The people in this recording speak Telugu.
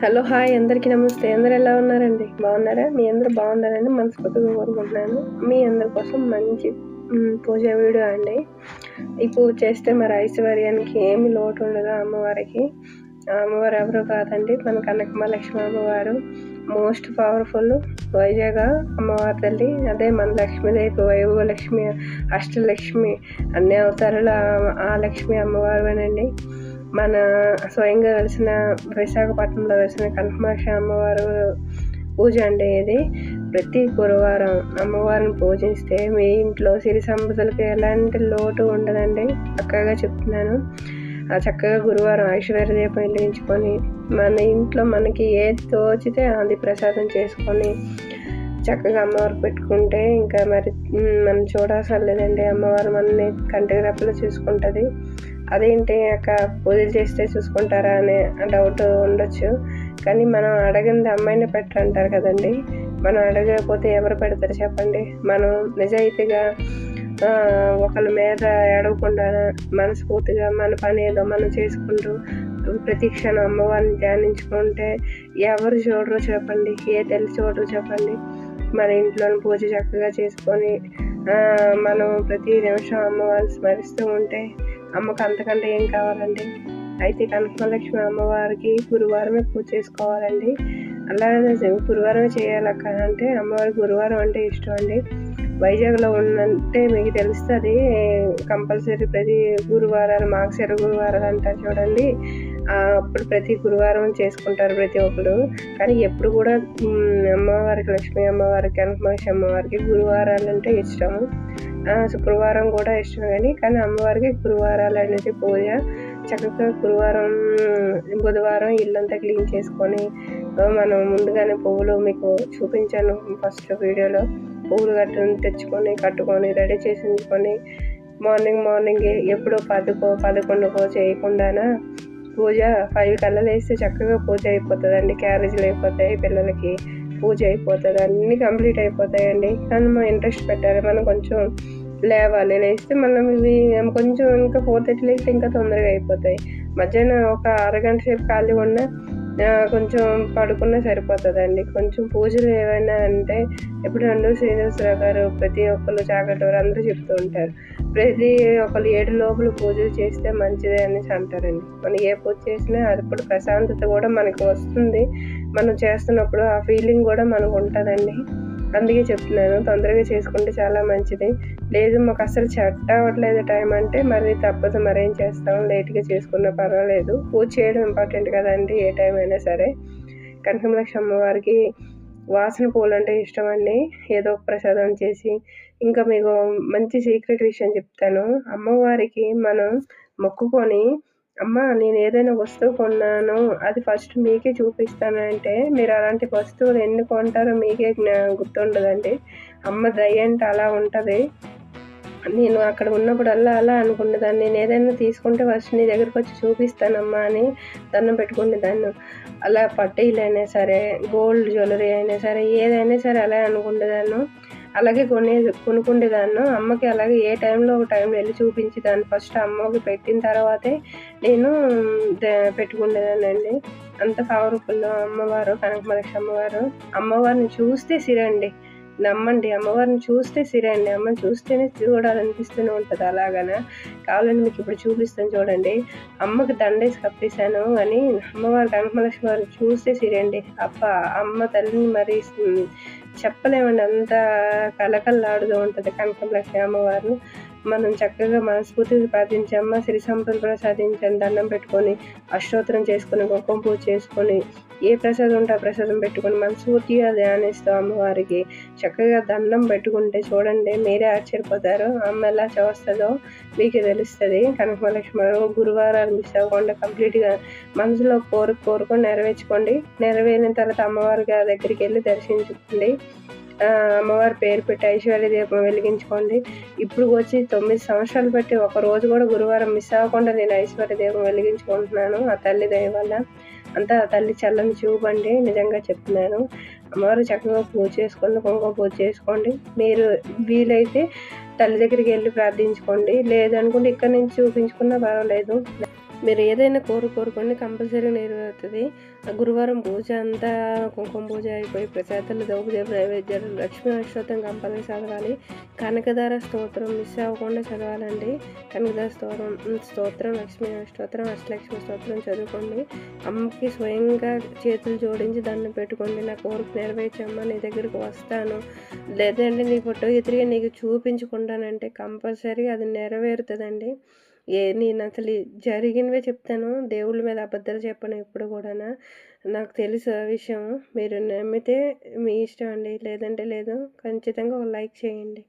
హలో, హాయ్ అందరికీ నమస్తే. అందరూ ఎలా ఉన్నారండి? బాగున్నారా? మీ అందరూ బాగుండాలని మనస్ఫూర్తిగా కోరుకుంటున్నాను. మీ అందరి కోసం మంచి పూజ వీడియో అండి. ఈ పూజ చేస్తే మరి ఐశ్వర్యానికి ఏమి లోటు ఉండదు. అమ్మవారికి అమ్మవారు ఎవరో కాదండి, మన కనకమహాలక్ష్మి అమ్మవారు. మోస్ట్ పవర్ఫుల్ వైజాగ్ అమ్మవారి తల్లి. అదే మన లక్ష్మీదేవి, వైభవలక్ష్మి, అష్టలక్ష్మి, అన్ని అవతారాల ఆ లక్ష్మి అమ్మవారునండి. మన స్వయంగా వెలిసిన విశాఖపట్నంలో వెలిసిన కనకమహాలక్ష్మి అమ్మవారు పూజ అండి ఇది. ప్రతి గురువారం అమ్మవారిని పూజిస్తే మీ ఇంట్లో సిరి సంపదలకు ఎలాంటి లోటు ఉండదండి. చక్కగా చెప్తున్నాను. చక్కగా గురువారం ఐశ్వర్య దీపం వెలిగించుకొని మన ఇంట్లో మనకి ఏది తోచితే అది ప్రసాదం చేసుకొని చక్కగా అమ్మవారికి పెట్టుకుంటే ఇంకా మరి మనం చూడాల్సిన లేదండి. అమ్మవారు మనల్ని కంటికి రెప్పలు చూసుకుంటుంది. అదేంటి అక్క పూజలు చేస్తే చూసుకుంటారా అనే డౌట్ ఉండొచ్చు, కానీ మనం అడగింది అమ్మాయిని పెట్టరంటారు కదండి. మనం అడగకపోతే ఎవరు పెడతారు చెప్పండి? మనం నిజాయితీగా ఒకళ్ళ మీద అడగకుండా మనస్ఫూర్తిగా మన పని ఏదో మనం చేసుకుంటూ ప్రతి క్షణం అమ్మవారిని ధ్యానించుకుంటే ఎవరు చూడరు చెప్పండి? ఏ తల్లి చూడరు చెప్పండి? మన ఇంట్లోని పూజ చక్కగా చేసుకొని మనం ప్రతి నిమిషం అమ్మవారిని స్మరిస్తూ ఉంటే అమ్మకు అంతకంటే ఏం కావాలండి? అయితే కనకమహాలక్ష్మి అమ్మవారికి గురువారమే పూజ చేసుకోవాలండి. అలాగే గురువారమే చేయాలక్క అంటే అమ్మవారికి గురువారం అంటే ఇష్టం అండి. వైజాగ్లో ఉందంటే మీకు తెలుస్తుంది. కంపల్సరీ ప్రతి గురువారాలు మాఘశిర గురువారాలు అంటారు చూడండి, అప్పుడు ప్రతి గురువారం చేసుకుంటారు ప్రతి ఒక్కరు. కానీ ఎప్పుడు కూడా అమ్మవారికి, లక్ష్మీ అమ్మవారికి, కనకమహాలక్ష్మి అమ్మవారికి గురువారాలు అంటే ఇష్టము. శుక్రవారం కూడా ఇష్టం, కానీ అమ్మవారికి గురువారాలు అనేది పూజ. చక్కగా గురువారం, బుధవారం ఇల్లంతా క్లీన్ చేసుకొని మనం ముందుగానే పువ్వులు మీకు చూపించాను ఫస్ట్ వీడియోలో. పువ్వులు తెచ్చుకొని కట్టుకొని రెడీ చేసి ఉంచుకొని మార్నింగే ఎప్పుడో 10-11 చేయకుండా పూజ 5 కల్లా వేస్తే చక్కగా పూజ అయిపోతుందండి. క్యారేజీలు అయిపోతాయి, పిల్లలకి పూజ అయిపోతుంది, అన్నీ కంప్లీట్ అయిపోతాయండి. కానీ మనం ఇంట్రెస్ట్ పెట్టాలి. మనం కొంచెం లేవాలి, లేస్తే మనం ఇవి కొంచెం ఇంకా 4:30 లేస్తే ఇంకా తొందరగా అయిపోతాయి. మధ్యాహ్నం ఒక అరగంట సేపు ఖాళీగా ఉన్న కొంచెం పడుకున్నా సరిపోతుందండి. కొంచెం పూజలు ఏమైనా అంటే ఇప్పుడు శ్రీనివాసరావు గారు, ప్రతి ఒక్కరు జాగ్రత్త అందరూ చెప్తూ ఉంటారు, ప్రతి ఒక్కరు 7 లోపల పూజలు చేస్తే మంచిదే అనేసి అంటారండి. మనం ఏ పూజ చేసినా అప్పుడు ప్రశాంతత కూడా మనకు వస్తుంది. మనం చేస్తున్నప్పుడు ఆ ఫీలింగ్ కూడా మనకు ఉంటుందండి. అందుకే చెప్తున్నాను, తొందరగా చేసుకుంటే చాలా మంచిది. లేదు మాకు అసలు సెట్ అవ్వట్లేదు టైం అంటే మరి తప్పదు, మరేం చేస్తాం, లేట్గా చేసుకున్నా పర్వాలేదు. పూజ చేయడం ఇంపార్టెంట్ కదండి, ఏ టైం అయినా సరే. కనకమహాలక్ష్మి అమ్మవారికి వాసన పూలు అంటే ఇష్టం అండి. ఏదో ఒక ప్రసాదం చేసి, ఇంకా మీకు మంచి సీక్రెట్ విషయం చెప్తాను. అమ్మవారికి మనం మొక్కుకొని, అమ్మ నేను ఏదైనా వస్తువు కొన్నాను అది ఫస్ట్ మీకే చూపిస్తాను అంటే మీరు అలాంటి వస్తువులు ఎన్ని కొంటారో మీకే గుర్తుండదండి. అమ్మ దయ అంటే అలా ఉంటుంది. నేను అక్కడ ఉన్నప్పుడల్లా అలా అనుకునేదాన్ని, నేను ఏదైనా తీసుకుంటే ఫస్ట్ నీ దగ్గరకు వచ్చి చూపిస్తానమ్మా అని దండం పెట్టుకునేదాన్ని. అలా పట్టీలు అయినా సరే, గోల్డ్ జ్యువెలరీ అయినా సరే, ఏదైనా సరే అలా అనుకునేదాన్ని. అలాగే కొనుక్కుండేదాన్ని. అమ్మకి అలాగే ఏ టైంలో ఒక టైంలో వెళ్ళి చూపించేదాన్ని. ఫస్ట్ అమ్మకి పెట్టిన తర్వాతే నేను పెట్టుకునేదాన్ని అండి. అంత పవర్ఫుల్ అమ్మవారు, కనకమహాలక్ష్మి అమ్మవారు. అమ్మవారిని చూస్తే సిరండి, నమ్మండి. అమ్మవారిని చూస్తే సిరండి. అమ్మని చూస్తేనే చూడాలనిపిస్తూనే ఉంటుంది. అలాగనా కావాలని మీకు ఇప్పుడు చూపిస్తాను చూడండి. అమ్మకి దండేసి కప్పేశాను అని అమ్మవారు కనకమహాలక్ష్మి వారిని చూస్తే సిరండి. అమ్మ తల్లిని మరి చెప్పలేమండి, అంత కలకల్లాడుతూ ఉంటుంది కనకమహాలక్ష్మి అమ్మవారిని. మనం చక్కగా మనస్ఫూర్తిగా ప్రార్థించమ్మ సిరి సంపదలు ప్రసాదించండి, దండం పెట్టుకొని అష్టోత్తరం చేసుకొని, కుంకుమ పూజ చేసుకొని, ఏ ప్రసాదం ఉంటే ఆ ప్రసాదం పెట్టుకొని మనస్ఫూర్తిగా ధ్యానిస్తాం అమ్మవారికి. చక్కగా దండం పెట్టుకుంటే చూడండి మీరే ఆశ్చర్యపోతారు. అమ్మ ఎలా చేస్తుందో మీకే తెలుస్తుంది. కనకమహాలక్ష్మి గురువారాలు మిస్ అవ్వకుండా కంప్లీట్గా మనసులో కోరుకొని నెరవేర్చుకోండి. నెరవేరిన తర్వాత అమ్మవారి దగ్గరికి వెళ్ళి దర్శించుకోండి. అమ్మవారి పేరు పెట్టి ఐశ్వర్య దీపం వెలిగించుకోండి. ఇప్పుడు వచ్చి 9 సంవత్సరాలు పెట్టి ఒక రోజు కూడా గురువారం మిస్ అవ్వకుండా నేను ఐశ్వర్య దీపం వెలిగించుకుంటున్నాను. ఆ తల్లి దయ వల్ల. అంతా తల్లి చల్లని చూపండి, నిజంగా చెప్తున్నాను. అమ్మవారు చక్కగా పూజ చేసుకోండి, కుంకుమ పూజ చేసుకోండి. మీరు వీలైతే తల్లి దగ్గరికి వెళ్ళి ప్రార్థించుకోండి, లేదనుకుంటే ఇక్కడ నుంచి చూపించుకున్నా పర్వాలేదు. మీరు ఏదైనా కోరుకోండి కంపల్సరీ నెరవేరుతుంది. గురువారం పూజ అంతా కుంకుమ పూజ అయిపోయి ప్రసాదాలు దౌపదేవ నైవేద్యాలు లక్ష్మీ అష్టోత్తరం కంపల్సరీ చదవాలి. కనకదార స్తోత్రం మిస్ అవ్వకుండా చదవాలండి. కనకదార స్తోత్రం లక్ష్మీ అష్టోత్తరం అష్టలక్ష్మి స్తోత్రం చదువుకోండి. అమ్మకి స్వయంగా చేతులు జోడించి దండం పెట్టుకోండి. నా కోరిక నెరవేర్చమ్మా, నీ దగ్గరికి వస్తాను, లేదంటే నీ ఫోటో ఎదురుగా నీకు చూపించుకుంటానంటే కంపల్సరీ అది నెరవేరుతుందండి. నేను అసలు జరిగినవే చెప్తాను, దేవుళ్ళ మీద అబద్ధాలు చెప్పను ఎప్పుడు కూడా. నాకు తెలుసు ఆ విషయం. మీరు నమ్మితే మీ ఇష్టం అండి, లేదంటే లేదు. ఖచ్చితంగా ఒక లైక్ చేయండి.